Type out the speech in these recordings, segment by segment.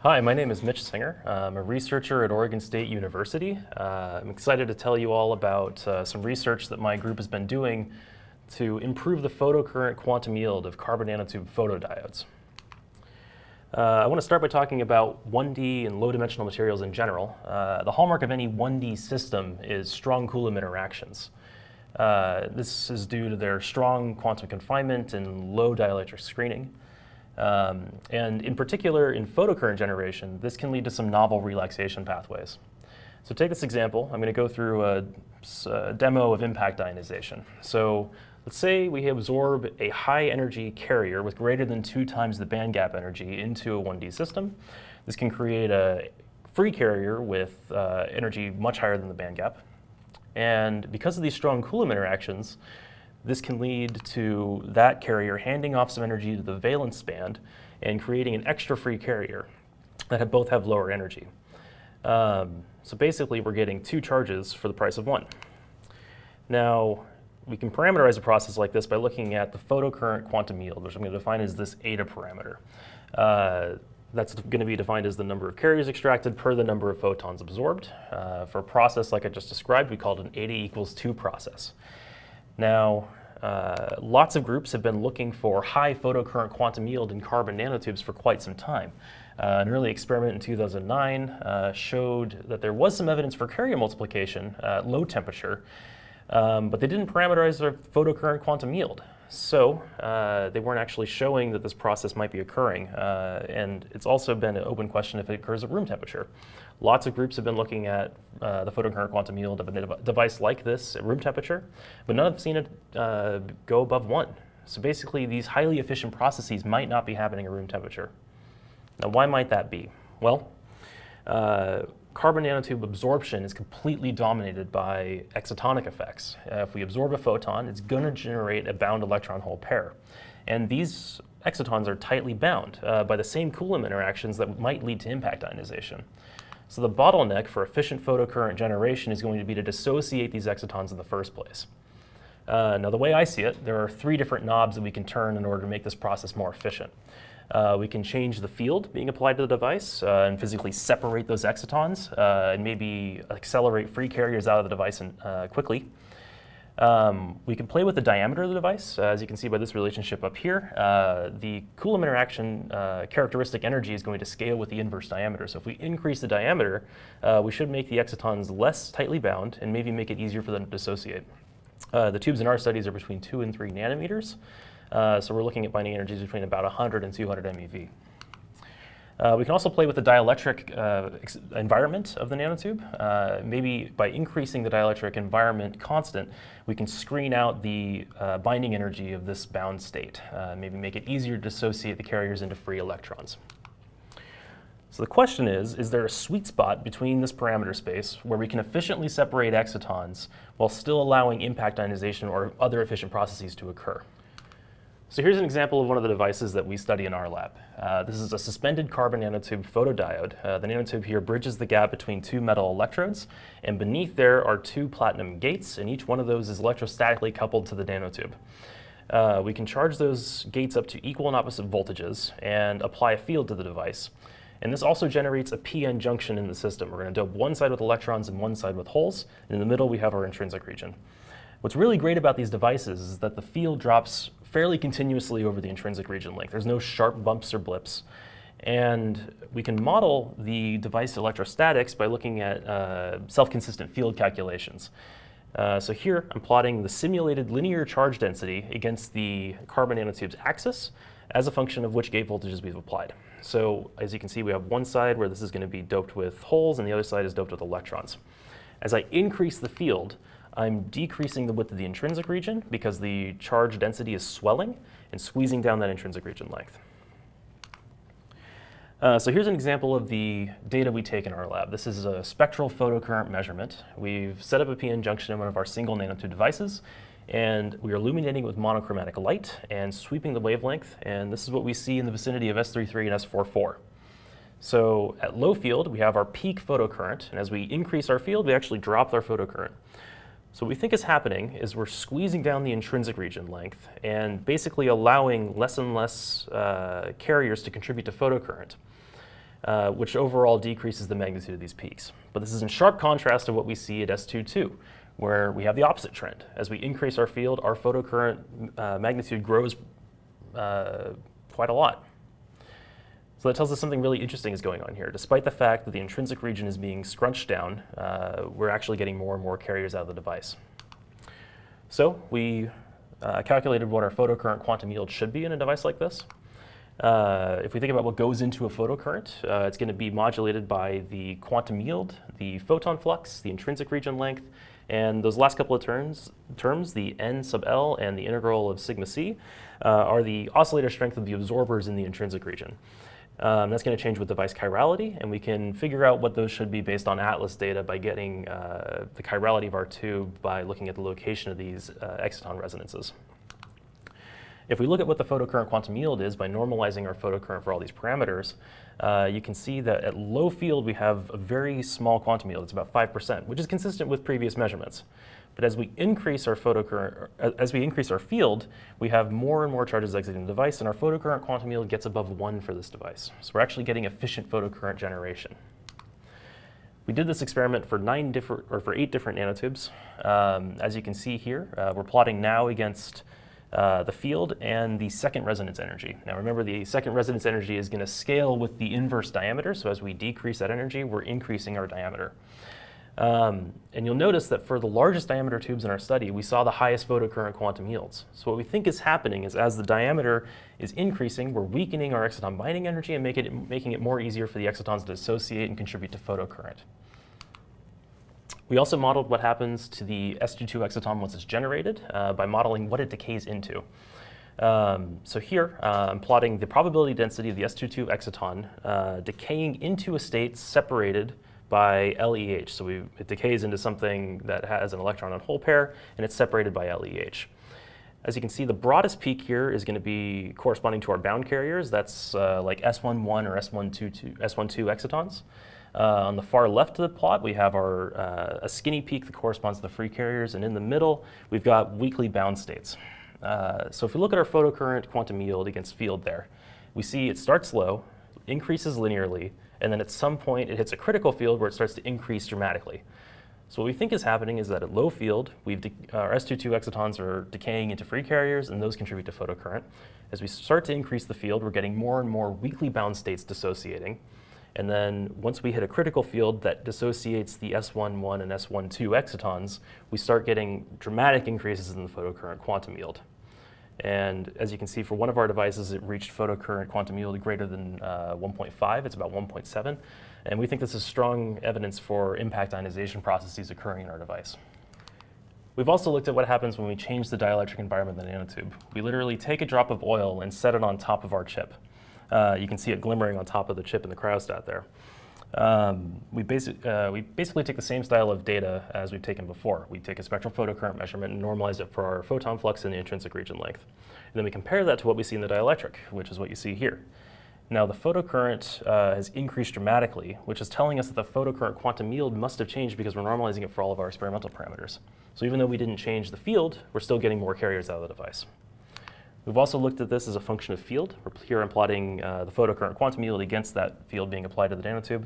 Hi, my name is Mitch Senger. I'm a researcher at Oregon State University. I'm excited to tell you all about some research that my group has been doing to improve the photocurrent quantum yield of carbon nanotube photodiodes. I want to start by talking about 1D and low-dimensional materials in general. The hallmark of any 1D system is strong Coulomb interactions. This is due to their strong quantum confinement and low dielectric screening. And in particular, in photocurrent generation, this can lead to some novel relaxation pathways. So take this example. I'm going to go through a demo of impact ionization. So let's say we absorb a high energy carrier with greater than 2 times the band gap energy into a 1D system. This can create a free carrier with energy much higher than the band gap. And because of these strong Coulomb interactions, this can lead to that carrier handing off some energy to the valence band and creating an extra free carrier that both have lower energy. So basically, we're getting 2 charges for the price of 1. Now, we can parameterize a process like this by looking at the photocurrent quantum yield, which I'm going to define as this eta parameter. That's going to be defined as the number of carriers extracted per the number of photons absorbed. For a process like I just described, we called an eta equals 2 process. Now, lots of groups have been looking for high photocurrent quantum yield in carbon nanotubes for quite some time. An early experiment in 2009 showed that there was some evidence for carrier multiplication at low temperature, but they didn't parameterize their photocurrent quantum yield. So they weren't actually showing that this process might be occurring. And it's also been an open question if it occurs at room temperature. Lots of groups have been looking at the photocurrent quantum yield of a device like this at room temperature, but none have seen it go above 1. So basically, these highly efficient processes might not be happening at room temperature. Now, why might that be? Well, carbon nanotube absorption is completely dominated by excitonic effects. If we absorb a photon, it's going to generate a bound electron-hole pair. And these excitons are tightly bound by the same Coulomb interactions that might lead to impact ionization. So the bottleneck for efficient photocurrent generation is going to be to dissociate these excitons in the first place. Now, the way I see it, there are 3 different knobs that we can turn in order to make this process more efficient. We can change the field being applied to the device and physically separate those excitons and maybe accelerate free carriers out of the device quickly. We can play with the diameter of the device. As you can see by this relationship up here, the Coulomb interaction characteristic energy is going to scale with the inverse diameter. So if we increase the diameter, we should make the excitons less tightly bound and maybe make it easier for them to dissociate. The tubes in our studies are between 2 and 3 nanometers. So we're looking at binding energies between about 100 and 200 MeV. We can also play with the dielectric environment of the nanotube. Maybe by increasing the dielectric environment constant, we can screen out the binding energy of this bound state. Maybe make it easier to dissociate the carriers into free electrons. So the question is there a sweet spot between this parameter space where we can efficiently separate excitons while still allowing impact ionization or other efficient processes to occur? So here's an example of one of the devices that we study in our lab. This is a suspended carbon nanotube photodiode. The nanotube here bridges the gap between 2 metal electrodes, and beneath there are 2 platinum gates, and each one of those is electrostatically coupled to the nanotube. We can charge those gates up to equal and opposite voltages and apply a field to the device. And this also generates a p-n junction in the system. We're going to dope one side with electrons and one side with holes, and in the middle we have our intrinsic region. What's really great about these devices is that the field drops fairly continuously over the intrinsic region length. There's no sharp bumps or blips. And we can model the device electrostatics by looking at self-consistent field calculations. So here I'm plotting the simulated linear charge density against the carbon nanotube's axis as a function of which gate voltages we've applied. So as you can see, we have one side where this is going to be doped with holes, and the other side is doped with electrons. As I increase the field, I'm decreasing the width of the intrinsic region because the charge density is swelling and squeezing down that intrinsic region length. So here's an example of the data we take in our lab. This is a spectral photocurrent measurement. We've set up a p-n junction in one of our single nanotube devices, and we are illuminating with monochromatic light and sweeping the wavelength, and this is what we see in the vicinity of S33 and S44. So at low field, we have our peak photocurrent, and as we increase our field, we actually drop our photocurrent. So what we think is happening is we're squeezing down the intrinsic region length and basically allowing less and less carriers to contribute to photocurrent. which overall decreases the magnitude of these peaks. But this is in sharp contrast to what we see at S22, where we have the opposite trend. As we increase our field, our photocurrent magnitude grows quite a lot. So that tells us something really interesting is going on here. Despite the fact that the intrinsic region is being scrunched down, we're actually getting more and more carriers out of the device. So we calculated what our photocurrent quantum yield should be in a device like this. If we think about what goes into a photocurrent, it's going to be modulated by the quantum yield, the photon flux, the intrinsic region length, and those last couple of terms, the n sub L and the integral of sigma c, are the oscillator strength of the absorbers in the intrinsic region. That's going to change with device chirality, and we can figure out what those should be based on Atlas data by getting the chirality of our tube by looking at the location of these exciton resonances. If we look at what the photocurrent quantum yield is by normalizing our photocurrent for all these parameters, you can see that at low field we have a very small quantum yield. It's about 5%, which is consistent with previous measurements. But as we increase our photocurrent, as we increase our field, we have more and more charges exiting the device, and our photocurrent quantum yield gets above 1 for this device. So we're actually getting efficient photocurrent generation. We did this experiment for 8 different nanotubes. As you can see here, we're plotting now against the field and the second resonance energy. Now remember, the second resonance energy is going to scale with the inverse diameter, so as we decrease that energy, we're increasing our diameter. And you'll notice that for the largest diameter tubes in our study, we saw the highest photocurrent quantum yields. So what we think is happening is as the diameter is increasing, we're weakening our exciton binding energy and making it more easier for the excitons to associate and contribute to photocurrent. We also modeled what happens to the S22 exciton once it's generated by modeling what it decays into. So here, I'm plotting the probability density of the S22 exciton decaying into a state separated by LEH. So it decays into something that has an electron and hole pair, and it's separated by LEH. As you can see, the broadest peak here is going to be corresponding to our bound carriers. That's like S11 or S12 excitons. On the far left of the plot, we have our a skinny peak that corresponds to the free carriers, and in the middle, we've got weakly bound states. So if we look at our photocurrent quantum yield against field there, we see it starts low, increases linearly, and then at some point it hits a critical field where it starts to increase dramatically. So what we think is happening is that at low field, our S22 excitons are decaying into free carriers, and those contribute to photocurrent. As we start to increase the field, we're getting more and more weakly bound states dissociating. And then once we hit a critical field that dissociates the S11 and S12 excitons, we start getting dramatic increases in the photocurrent quantum yield. And as you can see, for one of our devices, it reached photocurrent quantum yield greater than 1.5. It's about 1.7. And we think this is strong evidence for impact ionization processes occurring in our device. We've also looked at what happens when we change the dielectric environment in the nanotube. We literally take a drop of oil and set it on top of our chip. You can see it glimmering on top of the chip in the cryostat there. We basically take the same style of data as we've taken before. We take a spectral photocurrent measurement and normalize it for our photon flux and the intrinsic region length. And then we compare that to what we see in the dielectric, which is what you see here. Now the photocurrent has increased dramatically, which is telling us that the photocurrent quantum yield must have changed because we're normalizing it for all of our experimental parameters. So even though we didn't change the field, we're still getting more carriers out of the device. We've also looked at this as a function of field. Here I'm plotting the photocurrent quantum yield against that field being applied to the nanotube.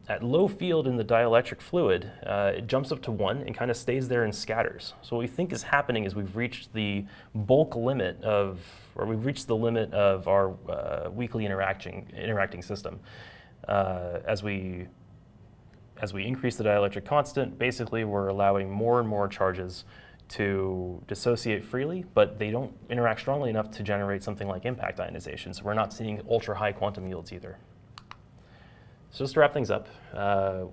At low field in the dielectric fluid, it jumps up to 1 and kind of stays there and scatters. So what we think is happening is we've reached the bulk limit of, or we've reached the limit of our weakly interacting system. As we increase the dielectric constant, basically we're allowing more and more charges to dissociate freely, but they don't interact strongly enough to generate something like impact ionization. So we're not seeing ultra-high quantum yields either. So just to wrap things up,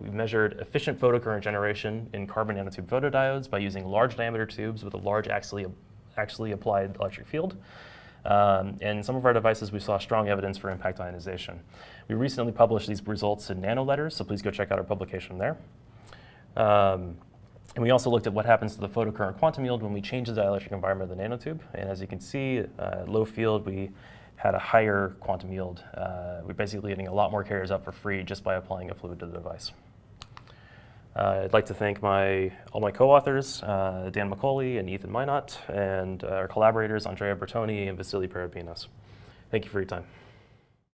we measured efficient photocurrent generation in carbon nanotube photodiodes by using large diameter tubes with a large axially applied electric field. And in some of our devices, we saw strong evidence for impact ionization. We recently published these results in Nanoletters, so please go check out our publication there. And we also looked at what happens to the photocurrent quantum yield when we change the dielectric environment of the nanotube. And as you can see, at low field, we had a higher quantum yield. We're basically getting a lot more carriers out for free just by applying a fluid to the device. I'd like to thank all my co-authors, Dan McCauley and Ethan Minot, and our collaborators, Andrea Bertoni and Vasily Parabinos. Thank you for your time.